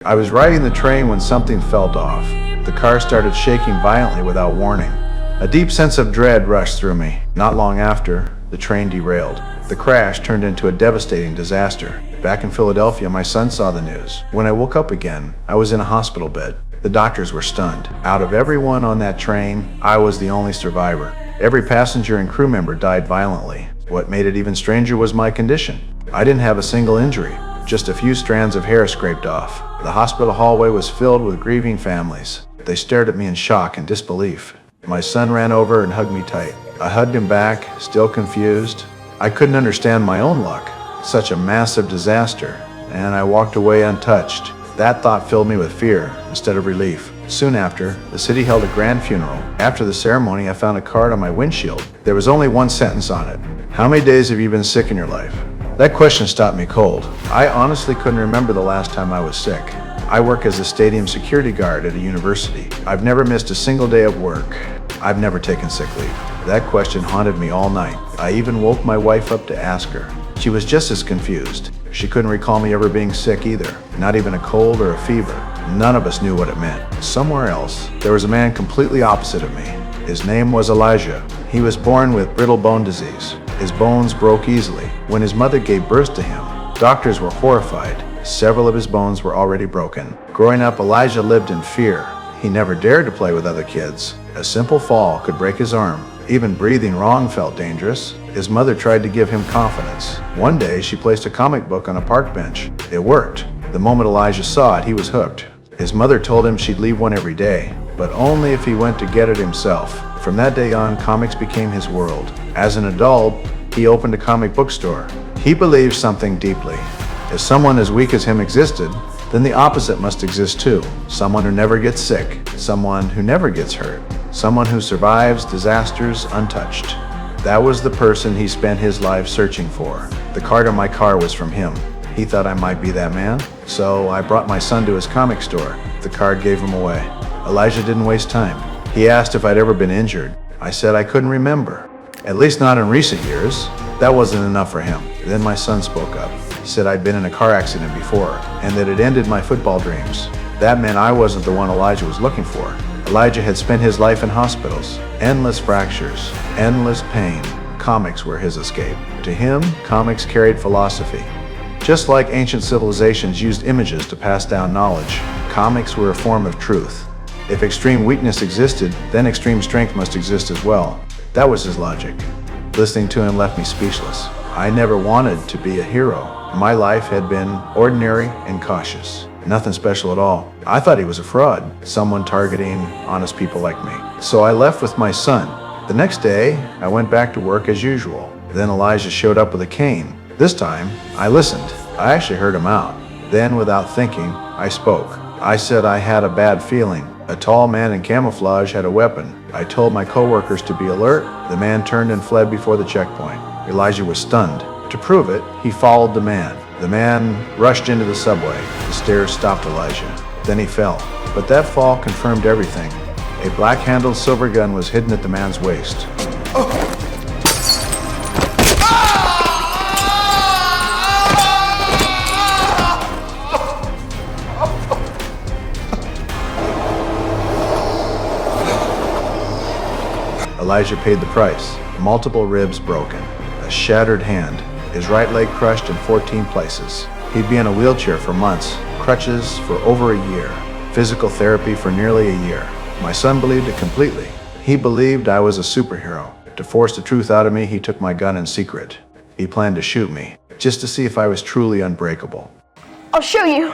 I was riding the train when something felt off. The car started shaking violently without warning. A deep sense of dread rushed through me. Not long after, the train derailed. The crash turned into a devastating disaster. Back in Philadelphia, my son saw the news. When I woke up again, I was in a hospital bed. The doctors were stunned. Out of everyone on that train, I was the only survivor. Every passenger and crew member died violently. What made it even stranger was my condition. I didn't have a single injury, just a few strands of hair scraped off. The hospital hallway was filled with grieving families. They stared at me in shock and disbelief. My son ran over and hugged me tight. I hugged him back, still confused. I couldn't understand my own luck. Such a massive disaster, and I walked away untouched. That thought filled me with fear instead of relief. Soon after, the city held a grand funeral. After the ceremony, I found a card on my windshield. There was only one sentence on it. How many days have you been sick in your life? That question stopped me cold. I honestly couldn't remember the last time I was sick. I work as a stadium security guard at a university. I've never missed a single day of work. I've never taken sick leave. That question haunted me all night. I even woke my wife up to ask her. She was just as confused. She couldn't recall me ever being sick either, not even a cold or a fever. None of us knew what it meant. Somewhere else, there was a man completely opposite of me. His name was Elijah. He was born with brittle bone disease. His bones broke easily. When his mother gave birth to him, doctors were horrified. Several of his bones were already broken. Growing up, Elijah lived in fear. He never dared to play with other kids. A simple fall could break his arm. Even breathing wrong felt dangerous. His mother tried to give him confidence. One day, she placed a comic book on a park bench. It worked. The moment Elijah saw it, he was hooked. His mother told him she'd leave one every day, but only if he went to get it himself. From that day on, comics became his world. As an adult, he opened a comic book store. He believed something deeply. If someone as weak as him existed, then the opposite must exist too. Someone who never gets sick, someone who never gets hurt, someone who survives disasters untouched. That was the person he spent his life searching for. The card on my car was from him. He thought I might be that man, so I brought my son to his comic store. The card gave him away. Elijah didn't waste time. He asked if I'd ever been injured. I said I couldn't remember. At least not in recent years. That wasn't enough for him. Then my son spoke up. He said I'd been in a car accident before, and that it ended my football dreams. That meant I wasn't the one Elijah was looking for. Elijah had spent his life in hospitals. Endless fractures, endless pain. Comics were his escape. To him, comics carried philosophy. Just like ancient civilizations used images to pass down knowledge, comics were a form of truth. If extreme weakness existed, then extreme strength must exist as well. That was his logic. Listening to him left me speechless. I never wanted to be a hero. My life had been ordinary and cautious. Nothing special at all. I thought he was a fraud, someone targeting honest people like me. So I left with my son. The next day, I went back to work as usual. Then Elijah showed up with a cane. This time, I listened. I actually heard him out. Then, without thinking, I spoke. I said I had a bad feeling. A tall man in camouflage had a weapon. I told my coworkers to be alert. The man turned and fled before the checkpoint. Elijah was stunned. To prove it, he followed the man. The man rushed into the subway. The stairs stopped Elijah. Then he fell. But that fall confirmed everything. A black-handled silver gun was hidden at the man's waist. Elijah paid the price. Multiple ribs broken. A shattered hand. His right leg crushed in 14 places. He'd be in a wheelchair for months. Crutches for over a year. Physical therapy for nearly a year. My son believed it completely. He believed I was a superhero. To force the truth out of me, he took my gun in secret. He planned to shoot me, just to see if I was truly unbreakable. I'll show you.